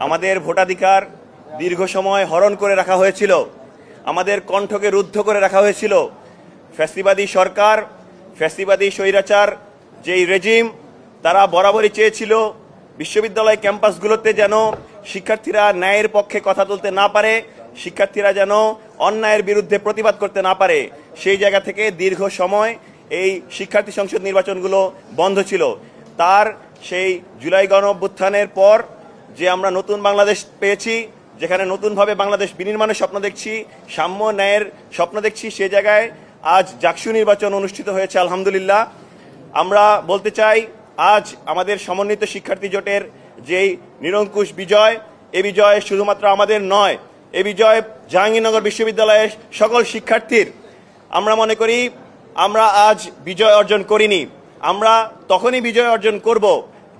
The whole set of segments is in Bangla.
আমাদের ভোটাধিকার দীর্ঘ সময় হরণ করে রাখা হয়েছিল, আমাদের কণ্ঠকে রুদ্ধ করে রাখা হয়েছিল। ফ্যাসিবাদী সরকার, ফ্যাসিবাদী স্বৈরাচার যেই রেজিম, তারা বরাবরই চেয়েছিল বিশ্ববিদ্যালয় ক্যাম্পাসগুলোতে যেন শিক্ষার্থীরা ন্যায়ের পক্ষে কথা তুলতে না পারে, শিক্ষার্থীরা যেন অন্যায়ের বিরুদ্ধে প্রতিবাদ করতে না পারে। সেই জায়গা থেকে দীর্ঘ সময় এই শিক্ষার্থী সংসদ নির্বাচনগুলো বন্ধ ছিল। তার সেই জুলাই গণ অভ্যুত্থানের পর যে আমরা নতুন বাংলাদেশ পেয়েছি, যেখানে নতুনভাবে বাংলাদেশ বিনির্মাণের স্বপ্ন দেখছি, সাম্য ন্যায়ের স্বপ্ন দেখছি, সে জায়গায় আজ জাকসু নির্বাচন অনুষ্ঠিত হয়েছে আলহামদুলিল্লাহ। আমরা বলতে চাই, আজ আমাদের সমন্বিত শিক্ষার্থী জোটের যেই নিরঙ্কুশ বিজয়, এ বিজয় শুধুমাত্র আমাদের নয়, এ বিজয় জাহাঙ্গীরনগর বিশ্ববিদ্যালয়ের সকল শিক্ষার্থীর। আমরা মনে করি আমরা আজ বিজয় অর্জন করিনি, আমরা তখনই বিজয় অর্জন করব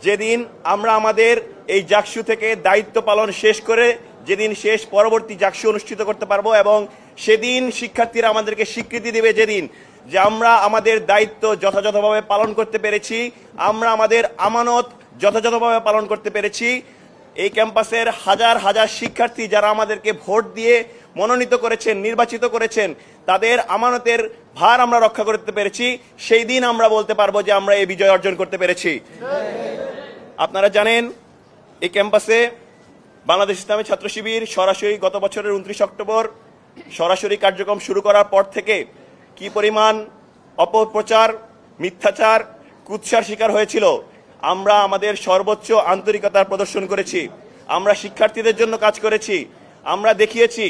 যেদিন আমরা আমাদের এই জাকসু থেকে দায়িত্ব পালন শেষ করে যেদিন শেষ পরবর্তী জাকসু অনুষ্ঠিত করতে পারবো, এবং সেদিন শিক্ষার্থীরা আমাদেরকে স্বীকৃতি দেবে যেদিন যে আমরা আমাদের দায়িত্ব যথাযথভাবে পালন করতে পেরেছি, আমরা আমাদের আমানত যথাযথভাবে পালন করতে পেরেছি। এই ক্যাম্পাসের হাজার হাজার শিক্ষার্থী যারা আমাদেরকে ভোট দিয়ে মনোনীত করেছেন, নির্বাচিত করেছেন, তাদের আমানতের ভার আমরা রক্ষা করতে পেরেছি। সেই দিন আমরা বলতে পারবো যে আমরা এই বিজয় অর্জন করতে পেরেছি। আপনারা জানেন, এই ক্যাম্পাসে বাংলাদেশ ইসলামী ছাত্র শিবির সরাসরি গত বছরের 29 অক্টোবর সরাসরি কার্যক্রম শুরু করার পর থেকে কি পরিমাণ অপপ্রচার, মিথ্যাচার, কুৎসার শিকার হয়েছিল। আমরা আমাদের সর্বোচ্চ আন্তরিকতার প্রদর্শন করেছি, আমরা শিক্ষার্থীদের জন্য কাজ করেছি, আমরা দেখিয়েছি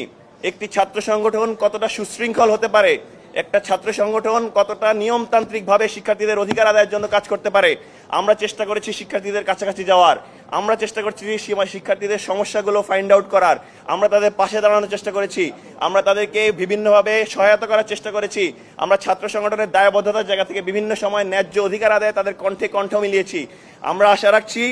একটি ছাত্র সংগঠন কতটা সুশৃঙ্খল হতে পারে, একটা ছাত্র সংগঠন কতটা নিয়মতান্ত্রিকভাবে শিক্ষার্থীদের অধিকার আদায়ের জন্য কাজ করতে পারে। আমরা চেষ্টা করেছি শিক্ষার্থীদের কাছাকাছি যাওয়ার, আমরা চেষ্টা করছি শিক্ষার্থীদের সমস্যাগুলো ফাইন্ড আউট করার, আমরা তাদের পাশে দাঁড়ানোর চেষ্টা করেছি, আমরা তাদেরকে বিভিন্নভাবে সহায়তা করার চেষ্টা করেছি। আমরা ছাত্র সংগঠনের দায়বদ্ধতার জায়গা থেকে বিভিন্ন সময় ন্যায্য অধিকার আদায়ে তাদের কণ্ঠে কণ্ঠ মিলিয়েছি। আমরা আশা রাখছি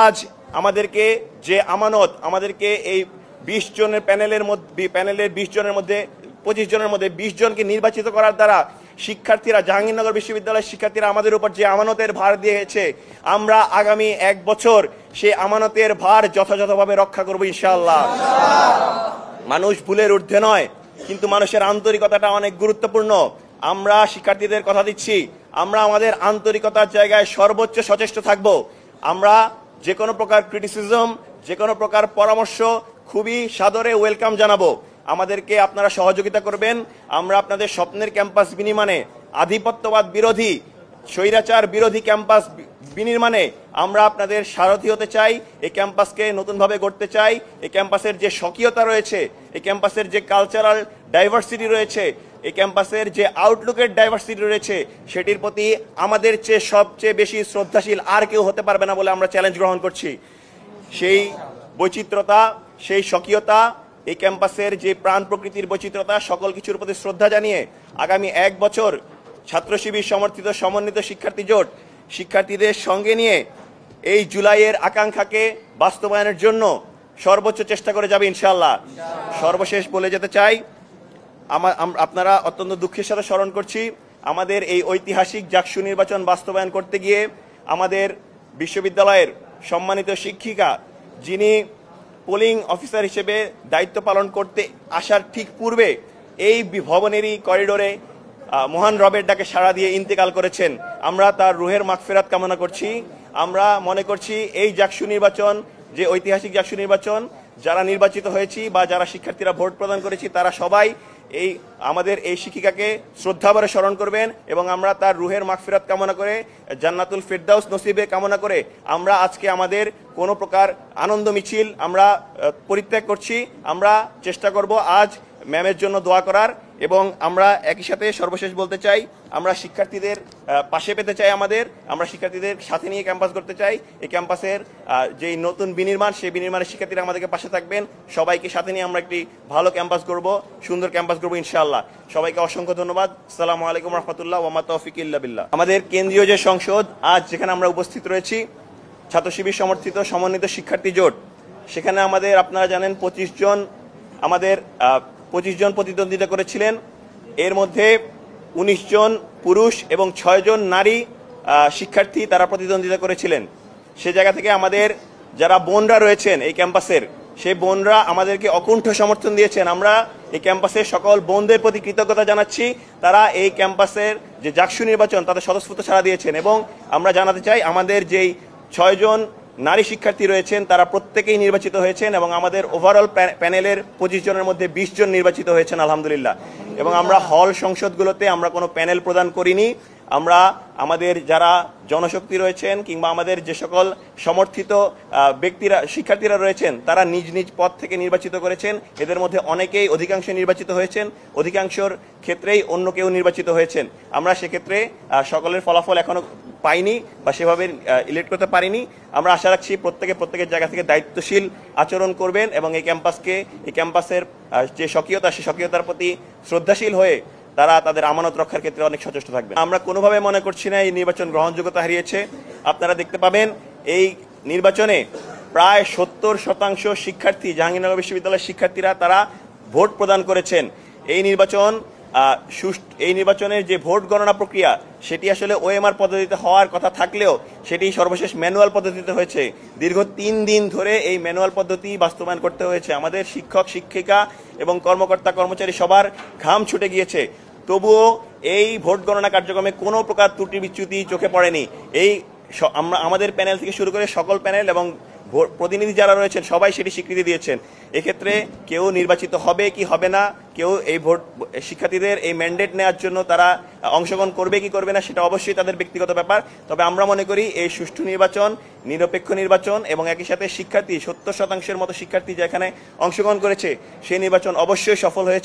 আজ আমাদেরকে যে আমানত, আমাদেরকে এই 20 জনের প্যানেলের 20 জনের মধ্যে 25 জনের মধ্যে 20 জনকে নির্বাচিত করার দ্বারা শিক্ষার্থীরা, জাহাঙ্গীরনগর বিশ্ববিদ্যালয়ের শিক্ষার্থীরা আমাদের উপর যে আমানতের ভার দিয়েছে, আমরা আগামী 1 বছর সেই আমানতের ভার যথাযথভাবে রক্ষা করব ইনশাআল্লাহ। মানুষ ভুলের ঊর্ধ্বে নয়, কিন্তু মানুষের আন্তরিকতাটা অনেক গুরুত্বপূর্ণ। আমরা শিক্ষার্থীদের কথা দিচ্ছি, আমরা আমাদের আন্তরিকতার জায়গায় সর্বোচ্চ সচেষ্ট থাকব। আমরা যে কোনো প্রকার ক্রিটিসিজম, যে কোনো প্রকার পরামর্শ খুবই সাদরে ওয়েলকাম জানাবো। আমাদেরকে আপনারা সহযোগিতা করবেন। আমরা আপনাদের স্বপ্নের ক্যাম্পাস বিনির্মাণে, আধিপত্যবাদ বিরোধী, স্বৈরাচার বিরোধী ক্যাম্পাস বিনির্মাণে আমরা আপনাদের সারথি হতে চাই। এই ক্যাম্পাসকে নতুনভাবে গড়তে চাই। এই ক্যাম্পাসের যে স্বকীয়তা রয়েছে, এই ক্যাম্পাসের যে কালচারাল ডাইভার্সিটি রয়েছে, এই ক্যাম্পাসের যে আউটলুকের ডাইভার্সিটি রয়েছে, সেটির প্রতি আমাদের চেয়ে সবচেয়ে বেশি শ্রদ্ধাশীল আর কেউ হতে পারবে না বলে আমরা চ্যালেঞ্জ গ্রহণ করছি। সেই বৈচিত্র্যতা, সেই স্বকীয়তা, এই ক্যাম্পাসের যে প্রাণ প্রকৃতির বৈচিত্র্যতা, সকল কিছুর প্রতি শ্রদ্ধা জানিয়ে আগামী 1 বছর ছাত্র শিবির সমর্থিত সমন্বিত শিক্ষার্থী জোট শিক্ষার্থীদের সঙ্গে নিয়ে এই জুলাইয়ের আকাঙ্ক্ষাকে বাস্তবায়নের জন্য সর্বোচ্চ চেষ্টা করে যাবে ইনশাআল্লাহ। সর্বশেষ বলে যেতে চাই, আপনারা অত্যন্ত দুঃখের সাথে স্মরণ করছি, আমাদের এই ঐতিহাসিক জাকসু নির্বাচন বাস্তবায়ন করতে গিয়ে আমাদের বিশ্ববিদ্যালয়ের সম্মানিত শিক্ষিকা, যিনি পোলিং অফিসার হিসেবে দায়িত্ব পালন করতে আসার ঠিক পূর্বে এই ভবনেরই করিডোরে মহান রবের ডাকে সাড়া দিয়ে ইন্তেকাল করেছেন। আমরা তার রুহের মাগফিরাত কামনা করছি। আমরা মনে করছি এই জাকসু নির্বাচন, যে ঐতিহাসিক জাকসু নির্বাচন, যারা নির্বাচিত হয়েছি বা যারা শিক্ষার্থীরা ভোট প্রদান করেছি, তারা সবাই এই আমাদের এই শিক্ষিকাকে শ্রদ্ধাভরে স্মরণ করবেন, এবং আমরা তার রুহের মাগফিরাত কামনা করে, জান্নাতুল ফিরদাউস নসিবে কামনা করে আমরা আজকে আমাদের কোনো প্রকার আনন্দ মিছিল আমরা পরিত্যাগ করছি। আমরা চেষ্টা করব আজ ম্যামের জন্য দোয়া করার, এবং আমরা একই সাথে সর্বশেষ বলতে চাই, আমরা শিক্ষার্থীদের পাশে পেতে চাই, আমরা শিক্ষার্থীদের সাথে নিয়ে ক্যাম্পাস করতে চাই। এই ক্যাম্পাসের যেই নতুন বিনির্মাণ, সেই বিনির্মাণের শিক্ষার্থীরা আমাদেরকে পাশে থাকবেন। সবাইকে সাথে নিয়ে আমরা একটি ভালো ক্যাম্পাস করব, সুন্দর ক্যাম্পাস করব ইনশাআল্লাহ। সবাইকে অসংখ্য ধন্যবাদ। আসসালামু আলাইকুম রহমতুল্লাহ ওয়া মা তৌফিক ইল্লা বিল্লাহ। আমাদের কেন্দ্রীয় যে সংসদ আজ যেখানে আমরা উপস্থিত রয়েছি, ছাত্র শিবির সমর্থিত সমন্বিত শিক্ষার্থী জোট, সেখানে আমাদের আপনারা জানেন 25 জন প্রতিদ্বন্দ্বিতা করেছিলেন। এর মধ্যে 19 জন পুরুষ এবং 6 জন নারী শিক্ষার্থী তারা প্রতিদ্বন্দ্বিতা করেছিলেন। সে জায়গা থেকে আমাদের যারা বোনরা রয়েছেন এই ক্যাম্পাসের, সেই বোনরা আমাদেরকে অকুণ্ঠ সমর্থন দিয়েছেন। আমরা এই ক্যাম্পাসের সকল বোনদের প্রতি কৃতজ্ঞতা জানাচ্ছি। তারা এই ক্যাম্পাসের যে জাকসু নির্বাচন তাতে স্বতঃস্ফূর্ত সাড়া দিয়েছেন, এবং আমরা জানাতে চাই আমাদের যেই 6 জন নারী শিক্ষার্থী রয়েছেন তারা প্রত্যেকেই নির্বাচিত হয়েছেন, এবং আমাদের ওভারঅল প্যানেলের 25 জনের মধ্যে 20 জন নির্বাচিত হয়েছেন আলহামদুলিল্লাহ। এবং আমরা হল সংসদগুলোতে আমরা কোনো প্যানেল প্রদান করিনি। আমরা আমাদের যারা জনশক্তি রয়েছেন কিংবা আমাদের যে সকল সমর্থিত ব্যক্তিরা শিক্ষার্থীরা রয়েছেন তারা নিজ নিজ পদ থেকে নির্বাচিত করেছেন। এদের মধ্যে অনেকেই অধিকাংশ নির্বাচিত হয়েছেন, অধিকাংশর ক্ষেত্রেই অন্য কেউ নির্বাচিত হয়েছেন। আমরা সেক্ষেত্রে সকলের ফলাফল এখনো পাইনি বা সেভাবে ইলেক্ট করতে পারিনি। আমরা আশা রাখছি প্রত্যেকের জায়গা থেকে দায়িত্বশীল আচরণ করবেন এবং এই ক্যাম্পাসের যে স্বকীয়তা সেই স্বকীয়তার প্রতি শ্রদ্ধাশীল হয়ে তারা তাদের আমানত রক্ষার ক্ষেত্রে অনেক সচেষ্ট থাকবে। আমরা কোনোভাবে মনে করছি না এই নির্বাচন গ্রহণযোগ্যতা হারিয়েছে। আপনারা দেখতে পাবেন এই নির্বাচনে প্রায় 70% শিক্ষার্থী, জাহাঙ্গীরনগর বিশ্ববিদ্যালয়ের শিক্ষার্থীরা তারা ভোট প্রদান করেছেন। এই নির্বাচনের যে ভোট গণনা প্রক্রিয়া সেটি আসলে ওএমআর পদ্ধতিতে হওয়ার কথা থাকলেও সেটি সর্বশেষ ম্যানুয়াল পদ্ধতিতে হয়েছে। দীর্ঘ 3 দিন ধরে এই ম্যানুয়াল পদ্ধতি বাস্তবায়ন করতে হয়েছে। আমাদের শিক্ষক শিক্ষিকা এবং কর্মকর্তা কর্মচারী সবার ঘাম ছুটে গিয়েছে, তবুও এই ভোট গণনা কার্যক্রমে কোনো প্রকার ত্রুটি বিচ্যুতি চোখে পড়েনি। আমাদের প্যানেল থেকে শুরু করে সকল প্যানেল এবং প্রতিনিধি যারা রয়েছেন সবাই সেটি স্বীকৃতি দিয়েছেন। এক্ষেত্রে কেউ নির্বাচিত হবে কি হবে না, কেউ এই ভোট শিক্ষার্থীদের এই ম্যান্ডেট নেওয়ার জন্য তারা অংশগ্রহণ করবে কি করবে না সেটা অবশ্যই তাদের ব্যক্তিগত ব্যাপার। তবে আমরা মনে করি এই সুষ্ঠু নির্বাচন, নিরপেক্ষ নির্বাচন এবং একই সাথে শিক্ষার্থী 70% মতো শিক্ষার্থী যেখানে অংশগ্রহণ করেছে সেই নির্বাচন অবশ্যই সফল হয়েছে।